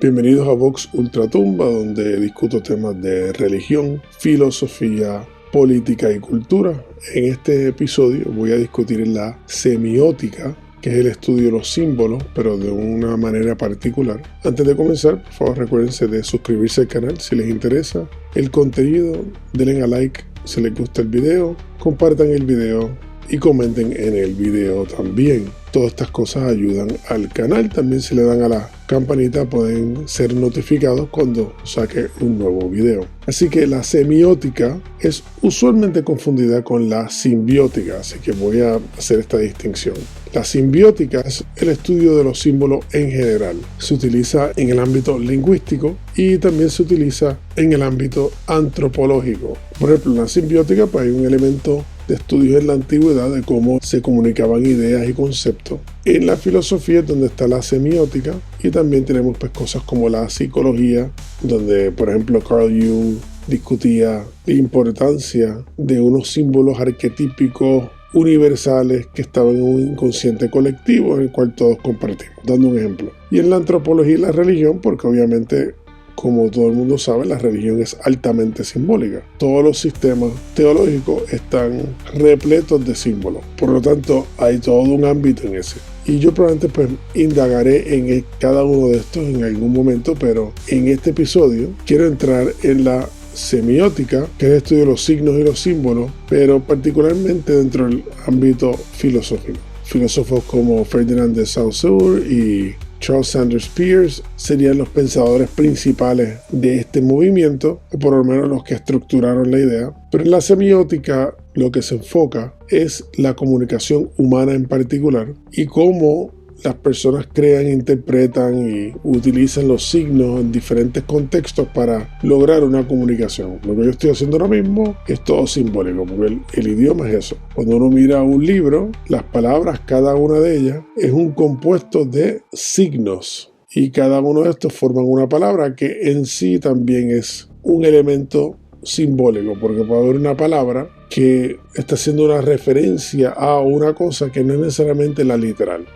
Bienvenidos a Vox Ultratumba, donde discuto temas de religión, filosofía, política y cultura. En este episodio voy a discutir la semiótica, que es el estudio de los símbolos, pero de una manera particular. Antes de comenzar, por favor recuérdense de suscribirse al canal si les interesa el contenido, denle a like si les gusta el video, compartan el video y comenten en el video también. Todas estas cosas ayudan al canal. También si le dan a la campanita pueden ser notificados cuando saque un nuevo video. Así que la semiótica es usualmente confundida con la simbiótica, así que voy a hacer esta distinción. La simbiótica es el estudio de los símbolos en general. Se utiliza en el ámbito lingüístico y también se utiliza en el ámbito antropológico. Por ejemplo, en la simbiótica pues, hay un elemento de estudios en la antigüedad de cómo se comunicaban ideas y conceptos. En la filosofía es donde está la semiótica y también tenemos pues, cosas como la psicología, donde por ejemplo Carl Jung discutía la importancia de unos símbolos arquetípicos universales que estaban en un inconsciente colectivo en el cual todos compartimos, dando un ejemplo. Y en la antropología y la religión, porque obviamente como todo el mundo sabe, la religión es altamente simbólica. Todos los sistemas teológicos están repletos de símbolos. Por lo tanto, hay todo un ámbito en ese. Y yo probablemente pues indagaré en cada uno de estos en algún momento, pero en este episodio quiero entrar en la semiótica, que es el estudio de los signos y los símbolos, pero particularmente dentro del ámbito filosófico. Filósofos como Ferdinand de Saussure y Charles Sanders Peirce serían los pensadores principales de este movimiento, o por lo menos los que estructuraron la idea. Pero en la semiótica lo que se enfoca es la comunicación humana en particular y cómo las personas crean, interpretan y utilizan los signos en diferentes contextos para lograr una comunicación. Lo que yo estoy haciendo ahora mismo es todo simbólico, porque el idioma es eso. Cuando uno mira un libro, las palabras, cada una de ellas, es un compuesto de signos. Y cada uno de estos forman una palabra que en sí también es un elemento simbólico, porque puede haber una palabra que está haciendo una referencia a una cosa que no es necesariamente la literal.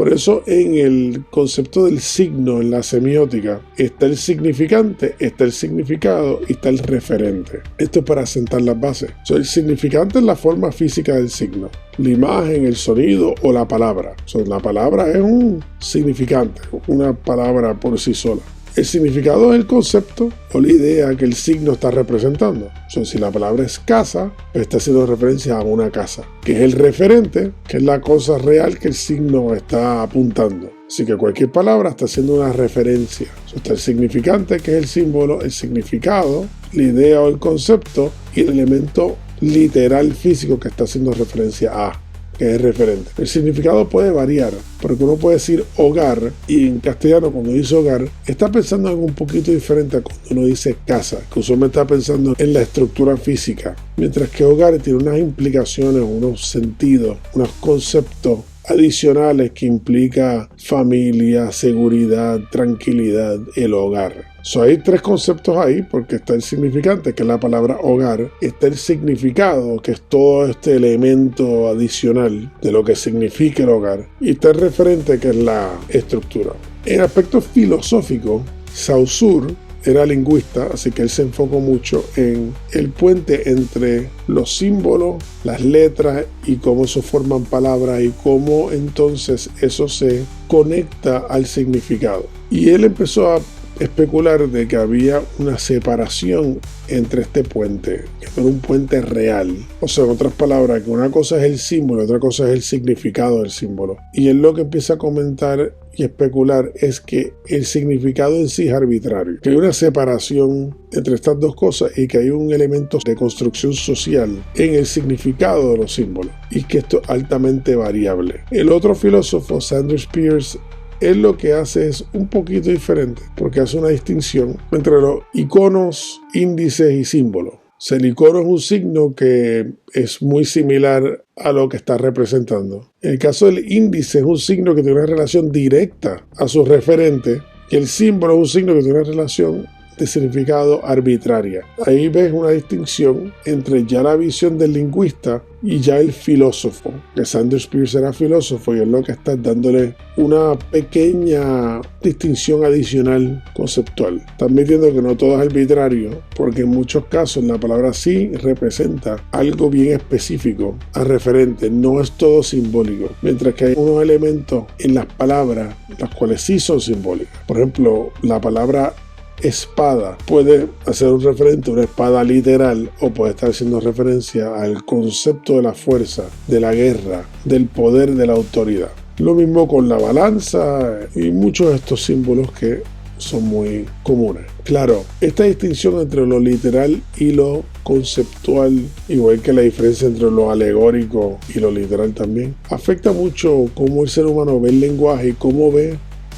Por eso en el concepto del signo, en la semiótica, está el significante, está el significado y está el referente. Esto es para sentar las bases. El significante es la forma física del signo, la imagen, el sonido o la palabra. La palabra es un significante, una palabra por sí sola. El significado es el concepto o la idea que el signo está representando. Si la palabra es casa, pues está haciendo referencia a una casa, que es el referente, que es la cosa real que el signo está apuntando. Así que cualquier palabra está haciendo una referencia. Está el significante, que es el símbolo, el significado, la idea o el concepto, y el elemento literal físico que está haciendo referencia a, que es referente. El significado puede variar, porque uno puede decir hogar, y en castellano cuando dice hogar, está pensando en algo un poquito diferente a cuando uno dice casa, que usualmente está pensando en la estructura física, mientras que hogar tiene unas implicaciones, unos sentidos, unos conceptos adicionales que implica familia, seguridad, tranquilidad, el hogar. Hay tres conceptos ahí, porque está el significante, que es la palabra hogar, está el significado, que es todo este elemento adicional de lo que significa el hogar, y está el referente, que es la estructura. En aspecto filosófico, Saussure era lingüista, así que él se enfocó mucho en el puente entre los símbolos, las letras y cómo eso forman palabras y cómo entonces eso se conecta al significado. Y él empezó a especular de que había una separación entre este puente, que no era un puente real. En otras palabras, que una cosa es el símbolo, otra cosa es el significado del símbolo. Y él lo que empieza a comentar y especular es que el significado en sí es arbitrario, que hay una separación entre estas dos cosas y que hay un elemento de construcción social en el significado de los símbolos y que esto es altamente variable. El otro filósofo, Sanders Peirce, él lo que hace es un poquito diferente, porque hace una distinción entre los iconos, índices y símbolos. El icono es un signo que es muy similar a lo que está representando. En el caso del índice es un signo que tiene una relación directa a su referente, y el símbolo es un signo que tiene una relación este significado arbitraria. Ahí ves una distinción entre ya la visión del lingüista y ya el filósofo, que Sanders Peirce era filósofo y es lo que está dándole una pequeña distinción adicional conceptual. Está admitiendo que no todo es arbitrario, porque en muchos casos la palabra sí representa algo bien específico al referente, no es todo simbólico, mientras que hay unos elementos en las palabras las cuales sí son simbólicas. Por ejemplo, la palabra espada puede hacer un referente a una espada literal o puede estar haciendo referencia al concepto de la fuerza, de la guerra, del poder, de la autoridad. Lo mismo con la balanza y muchos de estos símbolos que son muy comunes. Claro, esta distinción entre lo literal y lo conceptual, igual que la diferencia entre lo alegórico y lo literal también, afecta mucho cómo el ser humano ve el lenguaje y cómo ve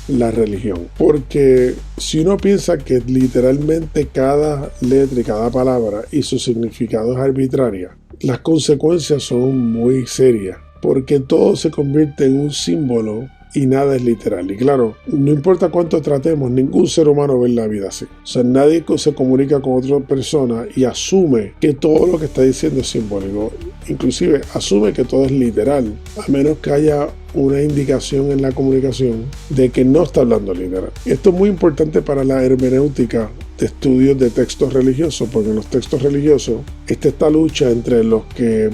la religión, porque si uno piensa que literalmente cada letra y cada palabra y su significado es arbitraria, las consecuencias son muy serias, porque todo se convierte en un símbolo y nada es literal. Y claro, no importa cuánto tratemos, ningún ser humano ve la vida así. O sea, nadie se comunica con otra persona y asume que todo lo que está diciendo es simbólico. Inclusive asume que todo es literal, a menos que haya una indicación en la comunicación de que no está hablando literal. Esto es muy importante para la hermenéutica de estudios de textos religiosos, porque en los textos religiosos está esta lucha entre los que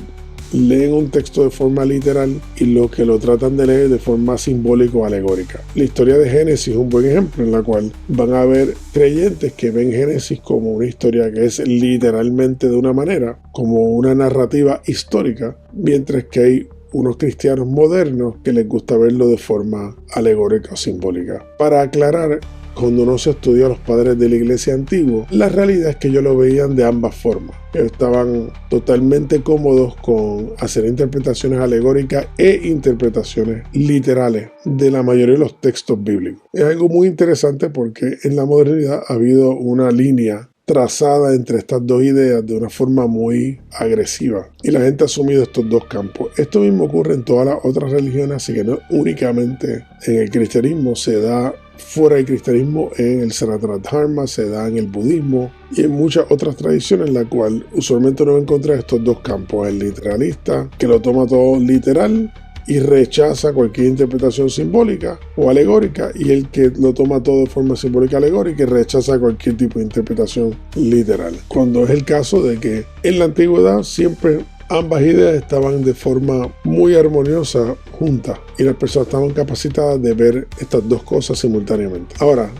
leen un texto de forma literal y los que lo tratan de leer de forma simbólica o alegórica. La historia de Génesis es un buen ejemplo en la cual van a haber creyentes que ven Génesis como una historia que es literalmente de una manera, como una narrativa histórica, mientras que hay unos cristianos modernos que les gusta verlo de forma alegórica o simbólica. Para aclarar, cuando uno se estudia a los padres de la iglesia antigua, la realidad es que ellos lo veían de ambas formas. Ellos estaban totalmente cómodos con hacer interpretaciones alegóricas e interpretaciones literales de la mayoría de los textos bíblicos. Es algo muy interesante porque en la modernidad ha habido una línea trazada entre estas dos ideas de una forma muy agresiva y la gente ha asumido estos dos campos. Esto mismo ocurre en todas las otras religiones, así que no únicamente en el cristianismo, se da fuera del cristianismo en el Sanatana Dharma, se da en el budismo y en muchas otras tradiciones en la cual usualmente uno va a encontrar estos dos campos: el literalista, que lo toma todo literal y rechaza cualquier interpretación simbólica o alegórica, y el que lo toma todo de forma simbólica alegórica y rechaza cualquier tipo de interpretación literal. Cuando es el caso de que en la antigüedad siempre ambas ideas estaban de forma muy armoniosa juntas y las personas estaban capacitadas de ver estas dos cosas simultáneamente. Ahora,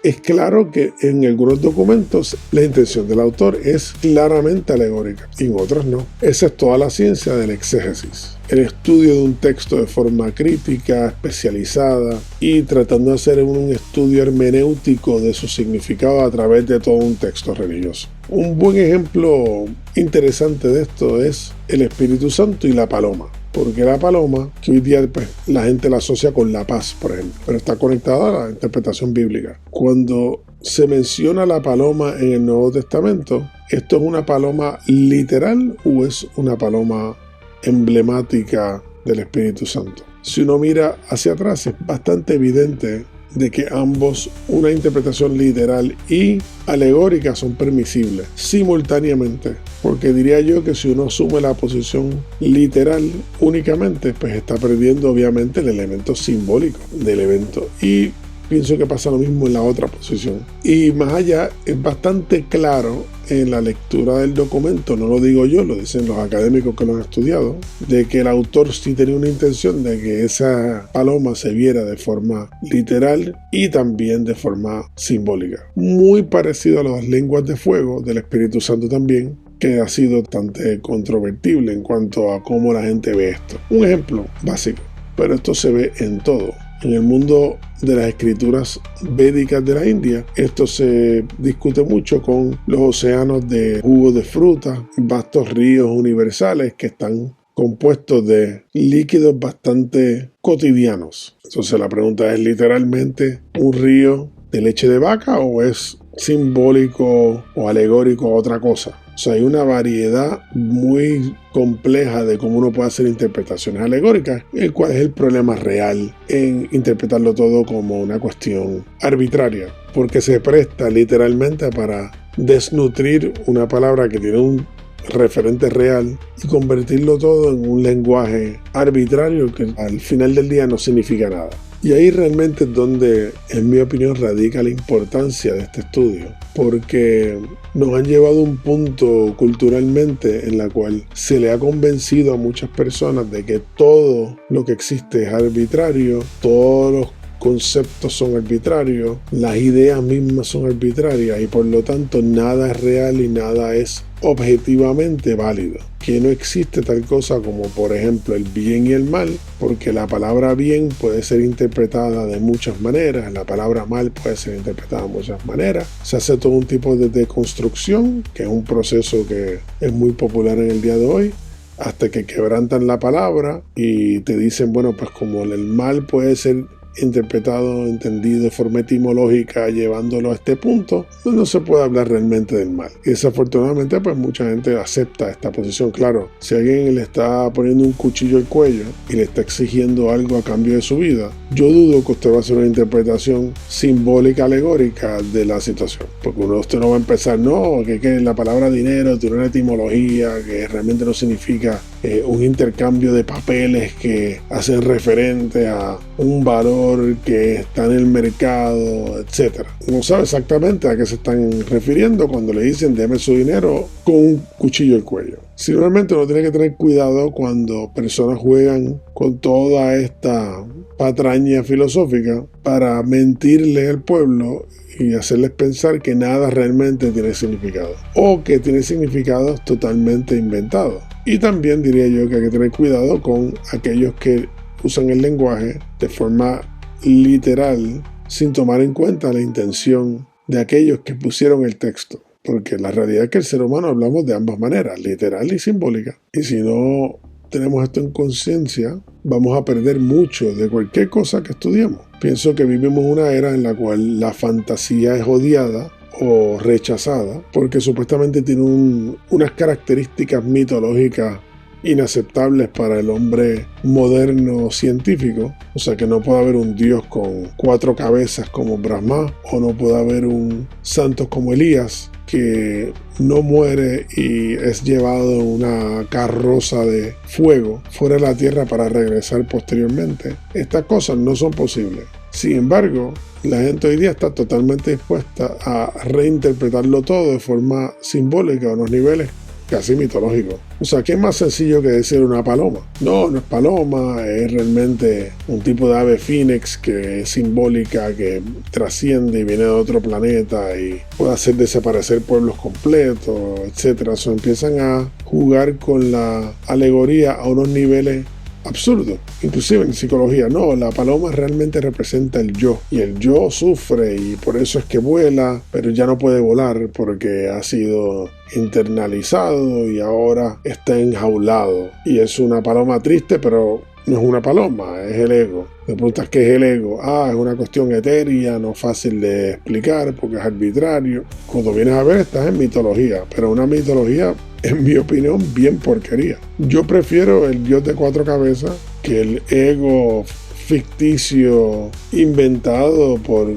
es claro que en algunos documentos la intención del autor es claramente alegórica y en otros no. Esa es toda la ciencia del exégesis. El estudio de un texto de forma crítica, especializada y tratando de hacer un estudio hermenéutico de su significado a través de todo un texto religioso. Un buen ejemplo interesante de esto es el Espíritu Santo y la paloma. Porque la paloma, que hoy día pues, la gente la asocia con la paz, por ejemplo, pero está conectada a la interpretación bíblica. Cuando se menciona la paloma en el Nuevo Testamento, ¿esto es una paloma literal o es una paloma emblemática del Espíritu Santo? Si uno mira hacia atrás, es bastante evidente de que ambos, una interpretación literal y alegórica, son permisibles simultáneamente, porque diría yo que si uno asume la posición literal únicamente, pues está perdiendo obviamente el elemento simbólico del evento, y pienso que pasa lo mismo en la otra posición. Y más allá, es bastante claro en la lectura del documento, no lo digo yo, lo dicen los académicos que lo han estudiado, de que el autor sí tenía una intención de que esa paloma se viera de forma literal y también de forma simbólica. Muy parecido a las lenguas de fuego del Espíritu Santo también, que ha sido bastante controvertible en cuanto a cómo la gente ve esto. Un ejemplo básico, pero esto se ve en todo. En el mundo de las escrituras védicas de la India, esto se discute mucho con los océanos de jugo de fruta, vastos ríos universales que están compuestos de líquidos bastante cotidianos. Entonces la pregunta es: ¿literalmente un río de leche de vaca o es simbólico o alegórico a otra cosa? O sea, hay una variedad muy compleja de cómo uno puede hacer interpretaciones alegóricas, el cual es el problema real en interpretarlo todo como una cuestión arbitraria, porque se presta literalmente para desnutrir una palabra que tiene un referente real y convertirlo todo en un lenguaje arbitrario que al final del día no significa nada. Y ahí realmente es donde, en mi opinión, radica la importancia de este estudio, porque nos han llevado a un punto culturalmente en la cual se le ha convencido a muchas personas de que todo lo que existe es arbitrario, todos los conceptos son arbitrarios, las ideas mismas son arbitrarias y por lo tanto nada es real y nada es objetivamente válido. Que no existe tal cosa como, por ejemplo, el bien y el mal, porque la palabra bien puede ser interpretada de muchas maneras, la palabra mal puede ser interpretada de muchas maneras. Se hace todo un tipo de deconstrucción, que es un proceso que es muy popular en el día de hoy, hasta que quebrantan la palabra y te dicen, bueno, pues como el mal puede ser interpretado, entendido de forma etimológica, llevándolo a este punto, no se puede hablar realmente del mal. Y desafortunadamente, pues mucha gente acepta esta posición. Claro, si alguien le está poniendo un cuchillo al cuello y le está exigiendo algo a cambio de su vida, yo dudo que usted va a hacer una interpretación simbólica, alegórica de la situación. Porque usted no va a empezar, no, que la palabra dinero tiene una etimología que realmente no significa un intercambio de papeles que hacen referente a un valor que está en el mercado, etc. No sabe exactamente a qué se están refiriendo cuando le dicen deme su dinero con un cuchillo al cuello. Simplemente uno tiene que tener cuidado cuando personas juegan con toda esta patraña filosófica para mentirle al pueblo y hacerles pensar que nada realmente tiene significado o que tiene significados totalmente inventados. Y también diría yo que hay que tener cuidado con aquellos que usan el lenguaje de forma literal sin tomar en cuenta la intención de aquellos que pusieron el texto. Porque la realidad es que el ser humano hablamos de ambas maneras, literal y simbólica. Y si no tenemos esto en conciencia, vamos a perder mucho de cualquier cosa que estudiemos. Pienso que vivimos una era en la cual la fantasía es odiada o rechazada porque supuestamente tiene unas características mitológicas inaceptables para el hombre moderno científico. O sea, que no puede haber un dios con 4 cabezas como Brahma, o no puede haber un santo como Elías que no muere y es llevado en una carroza de fuego fuera de la tierra para regresar posteriormente. Estas cosas no son posibles. Sin embargo, la gente hoy día está totalmente dispuesta a reinterpretarlo todo de forma simbólica a unos niveles casi mitológicos. O sea, ¿qué es más sencillo que decir una paloma? No, no es paloma, es realmente un tipo de ave fénix que es simbólica, que trasciende y viene de otro planeta y puede hacer desaparecer pueblos completos, etc. O sea, empiezan a jugar con la alegoría a unos niveles absurdo. Inclusive en psicología, no, la paloma realmente representa el yo y el yo sufre y por eso es que vuela, pero ya no puede volar porque ha sido internalizado y ahora está enjaulado y es una paloma triste, pero no es una paloma, es el ego. Me preguntas qué es el ego. Es una cuestión etérea, no fácil de explicar porque es arbitrario. Cuando vienes a ver, estás en mitología, pero una mitología, en mi opinión, bien porquería. Yo prefiero el dios de 4 cabezas que el ego ficticio inventado por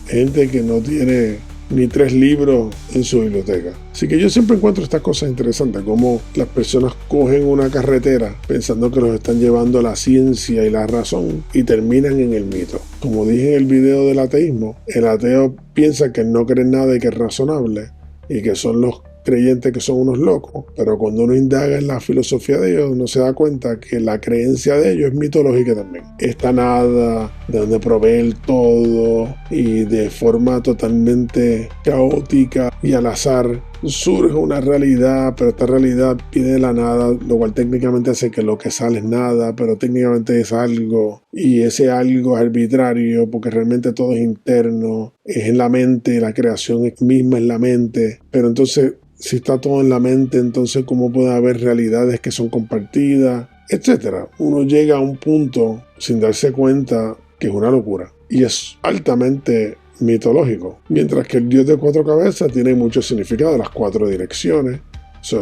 gente que no tiene ni 3 libros en su biblioteca. Así que yo siempre encuentro estas cosas interesantes, como las personas cogen una carretera pensando que los están llevando a la ciencia y la razón y terminan en el mito. Como dije en el video del ateísmo, el ateo piensa que no cree en nada y que es razonable y que son los creyentes que son unos locos, pero cuando uno indaga en la filosofía de ellos, uno se da cuenta que la creencia de ellos es mitológica también. Esta nada, de donde provee el todo y de forma totalmente caótica y al azar surge una realidad, pero esta realidad viene de la nada, lo cual técnicamente hace que lo que sale es nada, pero técnicamente es algo, y ese algo es arbitrario porque realmente todo es interno, es en la mente, la creación misma es la mente, pero entonces si está todo en la mente, entonces ¿cómo puede haber realidades que son compartidas? Etcétera. Uno llega a un punto sin darse cuenta que es una locura y es altamente mitológico, mientras que el dios de 4 cabezas tiene mucho significado, las 4 direcciones,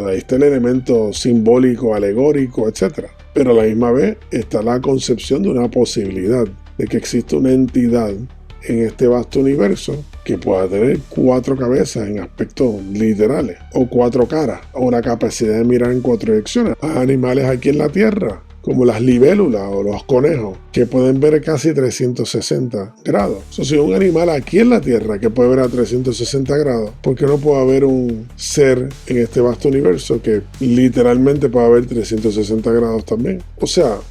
Ahí está el elemento simbólico, alegórico, etc. Pero a la misma vez está la concepción de una posibilidad de que existe una entidad en este vasto universo que pueda tener 4 cabezas en aspectos literales, o 4 caras, o una capacidad de mirar en 4 direcciones. Hay animales aquí en la Tierra, como las libélulas o los conejos, que pueden ver casi 360 grados. Si un animal aquí en la Tierra que puede ver a 360 grados, ¿por qué no puede haber un ser en este vasto universo que literalmente pueda ver 360 grados también?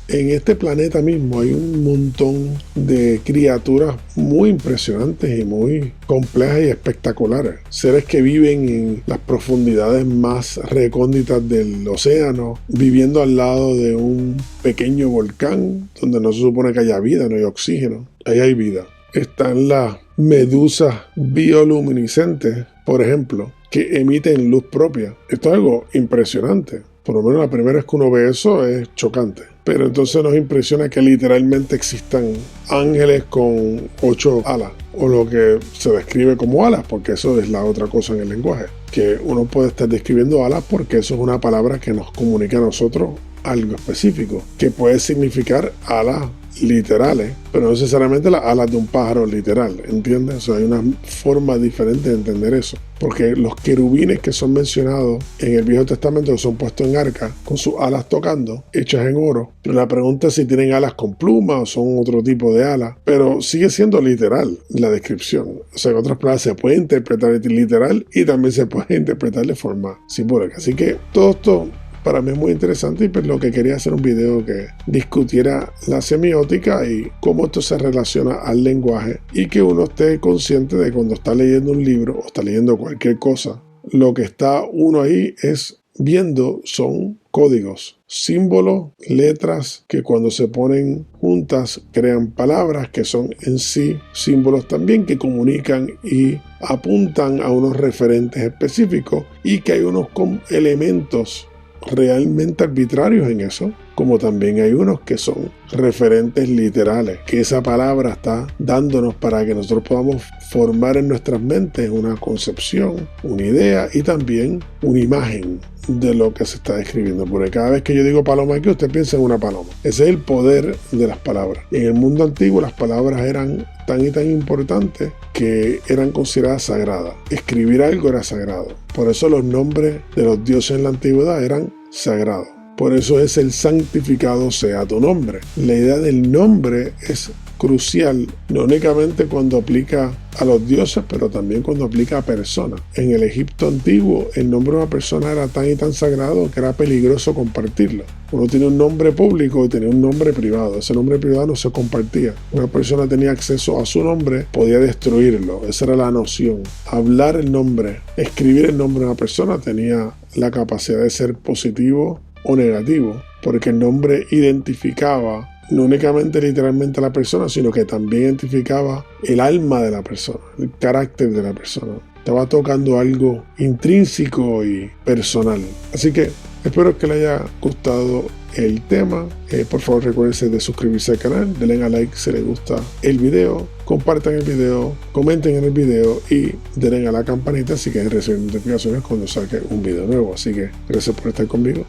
En este planeta mismo hay un montón de criaturas muy impresionantes y muy complejas y espectaculares. Seres que viven en las profundidades más recónditas del océano, viviendo al lado de un pequeño volcán donde no se supone que haya vida, no hay oxígeno. Ahí hay vida. Están las medusas bioluminiscentes, por ejemplo, que emiten luz propia. Esto es algo impresionante. Por lo menos la primera vez que uno ve eso es chocante. Pero entonces nos impresiona que literalmente existan ángeles con 8 alas, o lo que se describe como alas, porque eso es la otra cosa en el lenguaje. Que uno puede estar describiendo alas porque eso es una palabra que nos comunica a nosotros algo específico, que puede significar alas literales, pero no necesariamente las alas de un pájaro literal, ¿entiendes? Hay una forma diferente de entender eso, porque los querubines que son mencionados en el Viejo Testamento, que son puestos en arca, con sus alas tocando, hechas en oro, pero la pregunta es si tienen alas con plumas o son otro tipo de alas, pero sigue siendo literal la descripción. En otras palabras, se puede interpretar literal y también se puede interpretar de forma simbólica. Así que todo esto para mí es muy interesante, y pues lo que quería hacer un video que discutiera la semiótica y cómo esto se relaciona al lenguaje, y que uno esté consciente de cuando está leyendo un libro o está leyendo cualquier cosa, lo que está uno ahí es viendo son códigos, símbolos, letras que cuando se ponen juntas crean palabras que son en sí símbolos también, que comunican y apuntan a unos referentes específicos, y que hay unos elementos realmente arbitrarios en eso, como también hay unos que son referentes literales, que esa palabra está dándonos para que nosotros podamos formar en nuestras mentes una concepción, una idea y también una imagen de lo que se está describiendo. Porque cada vez que yo digo paloma aquí, usted piensa en una paloma. Ese es el poder de las palabras. En el mundo antiguo las palabras eran tan y tan importantes que eran consideradas sagradas. Escribir algo era sagrado. Por eso los nombres de los dioses en la antigüedad eran sagrados. Por eso es el santificado sea tu nombre. La idea del nombre es crucial, no únicamente cuando aplica a los dioses, pero también cuando aplica a personas. En el Egipto antiguo, el nombre de una persona era tan y tan sagrado que era peligroso compartirlo. Uno tiene un nombre público y tenía un nombre privado. Ese nombre privado no se compartía. Una persona tenía acceso a su nombre, podía destruirlo. Esa era la noción. Hablar el nombre, escribir el nombre de una persona tenía la capacidad de ser positivo o negativo, porque el nombre identificaba no únicamente literalmente a la persona, sino que también identificaba el alma de la persona, el carácter de la persona. Estaba tocando algo intrínseco y personal. Así que espero que le haya gustado el tema. Por favor, recuerden de suscribirse al canal, denle a like si les gusta el video, compartan el video, comenten en el video y denle a la campanita así que reciben notificaciones cuando saque un video nuevo. Así que gracias por estar conmigo.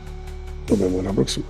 Nos vemos en la próxima.